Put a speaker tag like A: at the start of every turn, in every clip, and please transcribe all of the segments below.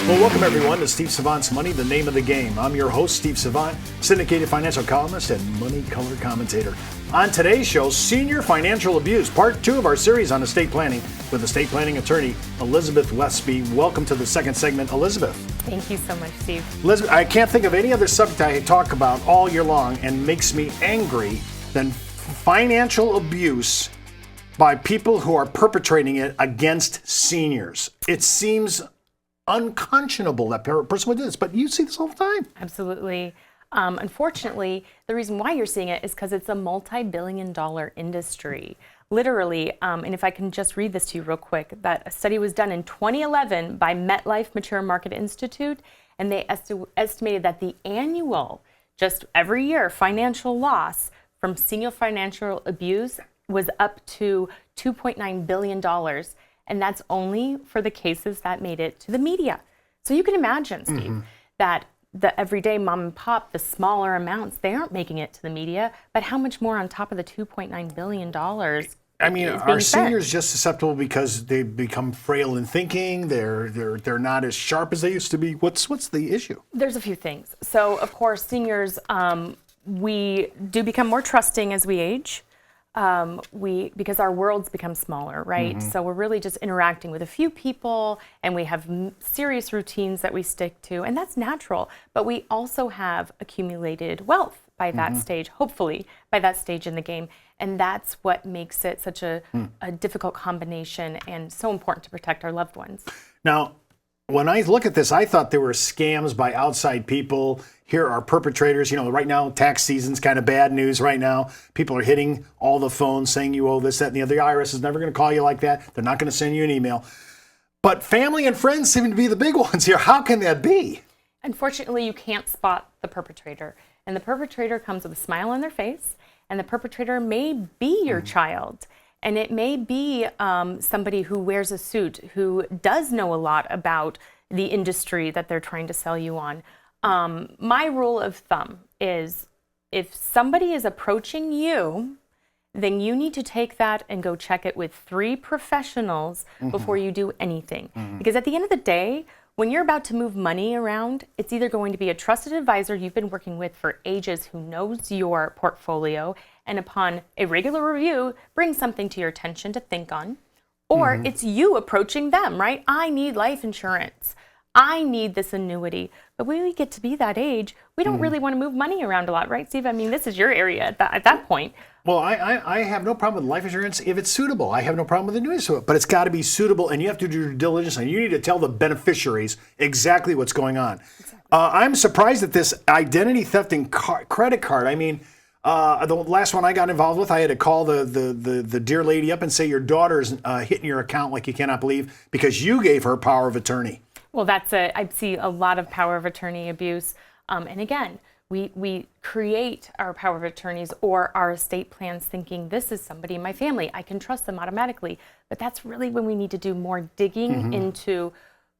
A: Well, welcome everyone to Steve Savant's Money, the name of the game. I'm your host, Steve Savant, syndicated financial columnist and money color commentator. On today's show, Senior Financial Abuse, part 2 of our series on estate planning with estate planning attorney Elizabeth Westby. Welcome to the second segment, Elizabeth.
B: Thank you so much, Steve.
A: Elizabeth, I can't think of any other subject I talk about all year long and makes me angry than financial abuse by people who are perpetrating it against seniors. It seems unconscionable that person would do this, but you see this all the time.
B: Absolutely. Unfortunately, the reason why you're seeing it is because it's a multi-billion-dollar industry. Literally, and if I can just read this to you real quick, that a study was done in 2011 by MetLife Mature Market Institute, and they estimated that the annual, just every year, financial loss from senior financial abuse was up to $2.9 billion. And that's only for the cases that made it to the media. So you can imagine, Steve, that the everyday mom and pop, the smaller amounts, they aren't making it to the media, but how much more on top of the $2.9 billion
A: I mean, are seniors just susceptible because they become frail in thinking? They're not as sharp as they used to be? What's the issue?
B: There's a few things. So, of course, seniors, we do become more trusting as we age. Because our worlds become smaller, right? So we're really just interacting with a few people, and we have serious routines that we stick to, and that's natural. But we also have accumulated wealth by that stage, hopefully by that stage in the game, and that's what makes it such a difficult combination and so important to protect our loved ones.
A: Now, when I look at this, I thought there were scams by outside people. Here are perpetrators. You know, right now, tax season's kind of bad news right now. People are hitting all the phones saying you owe this, that, and the other. The IRS is never going to call you like that. They're not going to send you an email. But family and friends seem to be the big ones here. How can that be?
B: Unfortunately, you can't spot the perpetrator. And the perpetrator comes with a smile on their face. And the perpetrator may be your child. And it may be somebody who wears a suit, who does know a lot about the industry that they're trying to sell you on. My rule of thumb is if somebody is approaching you, then you need to take that and go check it with 3 professionals before you do anything. Because at the end of the day, when you're about to move money around, it's either going to be a trusted advisor you've been working with for ages who knows your portfolio and upon a regular review brings something to your attention to think on, or it's you approaching them, right? I need life insurance. I need this annuity. But when we get to be that age, we don't really want to move money around a lot, right, Steve? I mean, this is your area at that point.
A: Well, I have no problem with life insurance if it's suitable. I have no problem with annuities to it, but it's got to be suitable, and you have to do due diligence, and you need to tell the beneficiaries exactly what's going on. Exactly. I'm surprised at this identity theft and credit card. I mean, the last one I got involved with, I had to call the dear lady up and say your daughter's hitting your account like you cannot believe because you gave her power of attorney.
B: Well, I see a lot of power of attorney abuse. And again, we create our power of attorneys or our estate plans thinking this is somebody in my family. I can trust them automatically. But that's really when we need to do more digging into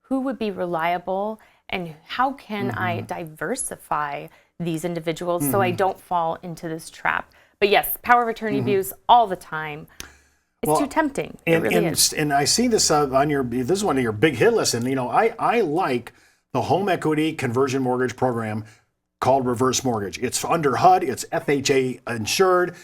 B: who would be reliable and how can I diversify these individuals so I don't fall into this trap. But yes, power of attorney abuse all the time. It's too tempting. It really is. And
A: I see this on this is one of your big hit lists. And, you know, I like the home equity conversion mortgage program called reverse mortgage. It's under HUD. It's FHA insured.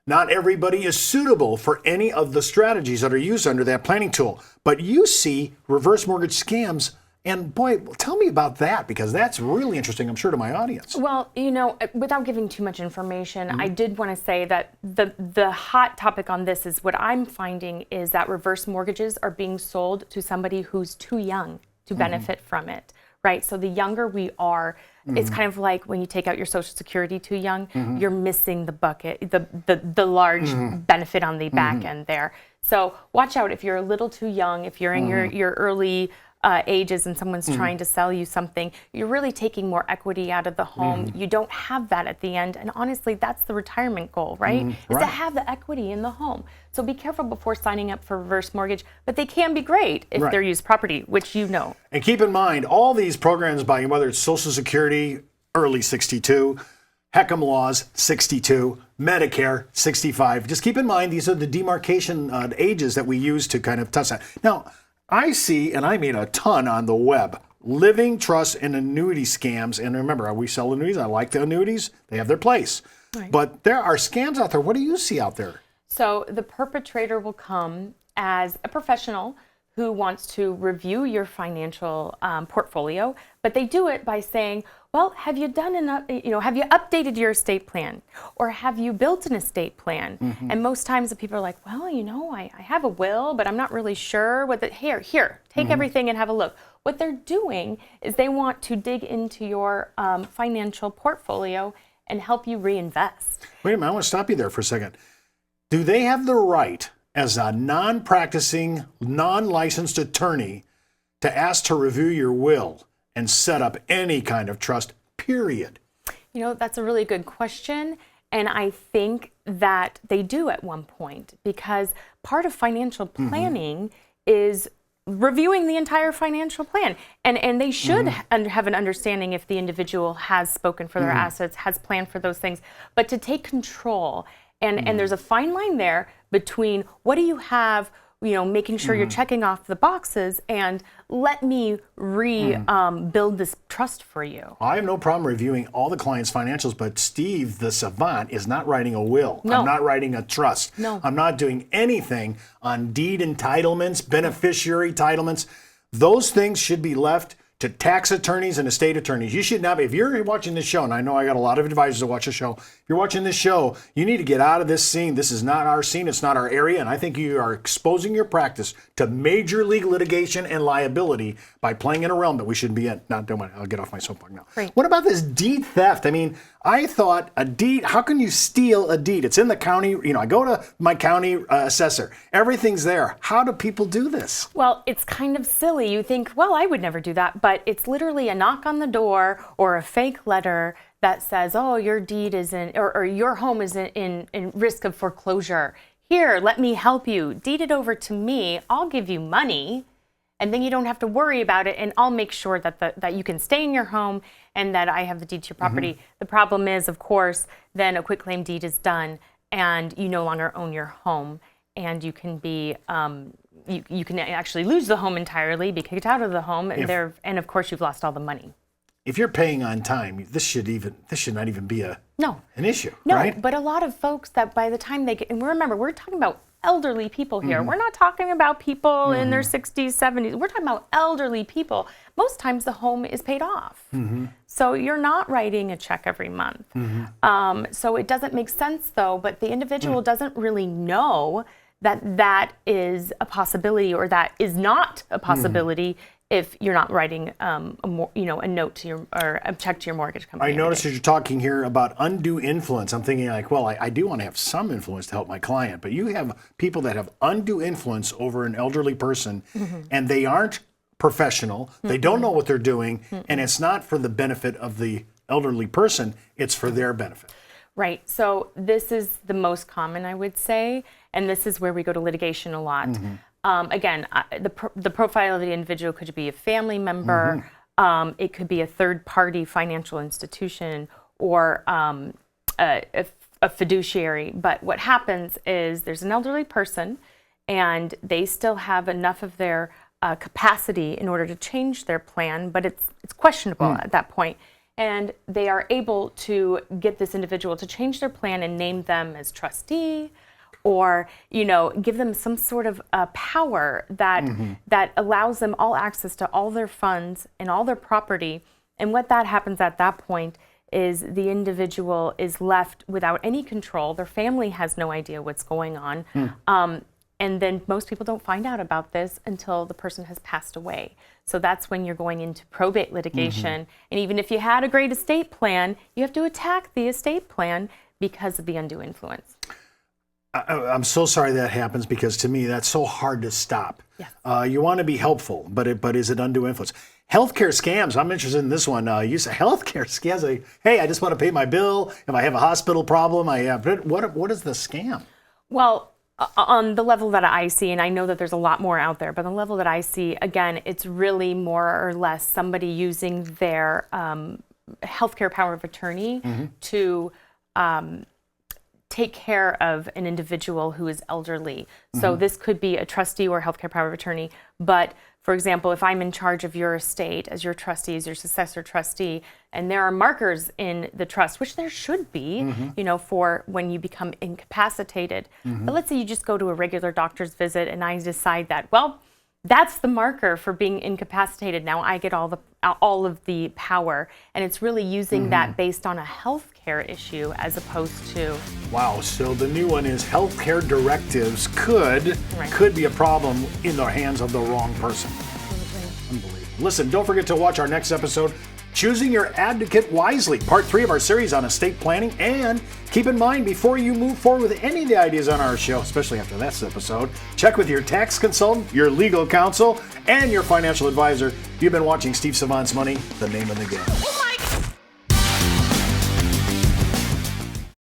A: Not everybody is suitable for any of the strategies that are used under that planning tool. But you see reverse mortgage scams. And boy, tell me about that, because that's really interesting, I'm sure, to my audience.
B: Well, you know, without giving too much information, I did want to say that the hot topic on this is what I'm finding is that reverse mortgages are being sold to somebody who's too young to benefit from it, right? So the younger we are, it's kind of like when you take out your Social Security too young, you're missing the bucket, the large benefit on the back end there. So watch out if you're a little too young, if you're in your early ages and someone's trying to sell you something, you're really taking more equity out of the home. You don't have that at the end. And honestly, that's the retirement goal, right? Is to have the equity in the home. So be careful before signing up for reverse mortgage, but they can be great if they're used property, which you know.
A: And keep in mind, all these programs by whether it's Social Security, early 62, HECM laws, 62, Medicare, 65. Just keep in mind, these are the demarcation ages that we use to kind of test that. Now, I see, and I mean a ton on the web, living trusts and annuity scams. And remember, we sell annuities. I like the annuities. They have their place.
B: Right.
A: But there are scams out there. What do you see out there?
B: So the perpetrator will come as a professional who wants to review your financial portfolio, but they do it by saying, well, have you done enough, have you updated your estate plan? Or have you built an estate plan? And most times the people are like, well, I have a will, but I'm not really sure what here, take everything and have a look. What they're doing is they want to dig into your financial portfolio and help you reinvest.
A: Wait a minute, I want to stop you there for a second. Do they have the right, as a non-practicing, non-licensed attorney, to ask to review your will and set up any kind of trust, period?
B: That's a really good question. And I think that they do at one point, because part of financial planning is reviewing the entire financial plan. And they should have an understanding if the individual has spoken for their assets, has planned for those things. But to take control, and there's a fine line there between what do you have, making sure you're checking off the boxes, and let me build this trust for you.
A: I have no problem reviewing all the client's financials, but Steve, the savant, is not writing a will.
B: No.
A: I'm not writing a trust.
B: No.
A: I'm not doing anything on deed entitlements, beneficiary entitlements. Those things should be left to tax attorneys and estate attorneys. You should not be, if you're watching this show, and I know I got a lot of advisors that watch the show, if you're watching this show, you need to get out of this scene. This is not our scene, it's not our area, and I think you are exposing your practice to major league litigation and liability by playing in a realm that we shouldn't be in. Not doing it. I'll get off my soapbox now.
B: Great.
A: What about this deed theft? I mean, I thought a deed, how can you steal a deed? It's in the county, I go to my county assessor. Everything's there. How do people do this?
B: Well, it's kind of silly. You think, well, I would never do that, but it's literally a knock on the door or a fake letter that says, oh, your deed is in, or your home is in risk of foreclosure. Here, let me help you. Deed it over to me. I'll give you money, and then you don't have to worry about it, and I'll make sure that you can stay in your home and that I have the deed to your property. The problem is, of course, then a quitclaim deed is done, and you no longer own your home, and you can be you can actually lose the home entirely, be kicked out of the home, and of course you've lost all the money.
A: If you're paying on time, this should not even be an issue,
B: No,
A: right?
B: but a lot of folks that by the time they get, and remember, we're talking about elderly people here. We're not talking about people in their 60s, 70s. We're talking about elderly people. Most times the home is paid off. So you're not writing a check every month. So it doesn't make sense though, but the individual doesn't really know that is a possibility or that is not a possibility if you're not writing a note to your or a check to your mortgage company.
A: I noticed as you're talking here about undue influence. I'm thinking like, well, I do want to have some influence to help my client, but you have people that have undue influence over an elderly person, and they aren't professional. They don't know what they're doing, and it's not for the benefit of the elderly person. It's for their benefit.
B: Right. So this is the most common, I would say, and this is where we go to litigation a lot. Again, the profile of the individual could be a family member, it could be a third-party financial institution, or a fiduciary. But what happens is there's an elderly person, and they still have enough of their capacity in order to change their plan, but it's questionable at that point. And they are able to get this individual to change their plan and name them as trustee, or give them some sort of power that allows them all access to all their funds and all their property. And what that happens at that point is the individual is left without any control. Their family has no idea what's going on. And then most people don't find out about this until the person has passed away. So that's when you're going into probate litigation. And even if you had a great estate plan, you have to attack the estate plan because of the undue influence.
A: I'm so sorry that happens, because to me that's so hard to stop. Yes. You want to be helpful, but is it undue influence? Healthcare scams. I'm interested in this one. You say healthcare scams. Like, hey, I just want to pay my bill. If I have a hospital problem, what is the scam?
B: Well, on the level that I see, and I know that there's a lot more out there, but on the level that I see, again, it's really more or less somebody using their healthcare power of attorney to take care of an individual who is elderly. So this could be a trustee or healthcare power of attorney, but For example, if I'm in charge of your estate as your trustee, as your successor trustee, and there are markers in the trust, which there should be, for when you become incapacitated. But let's say you just go to a regular doctor's visit and I decide that, well, that's the marker for being incapacitated. Now I get all of the power, and it's really using that based on a healthcare issue as opposed to.
A: Wow. So the new one is healthcare directives could be a problem in the hands of the wrong person. Unbelievable. Listen, don't forget to watch our next episode, Choosing Your Advocate Wisely, part 3 of our series on estate planning. And keep in mind, before you move forward with any of the ideas on our show, especially after this episode, check with your tax consultant, your legal counsel, and your financial advisor. You've been watching Steve Savant's Money, the name of the game.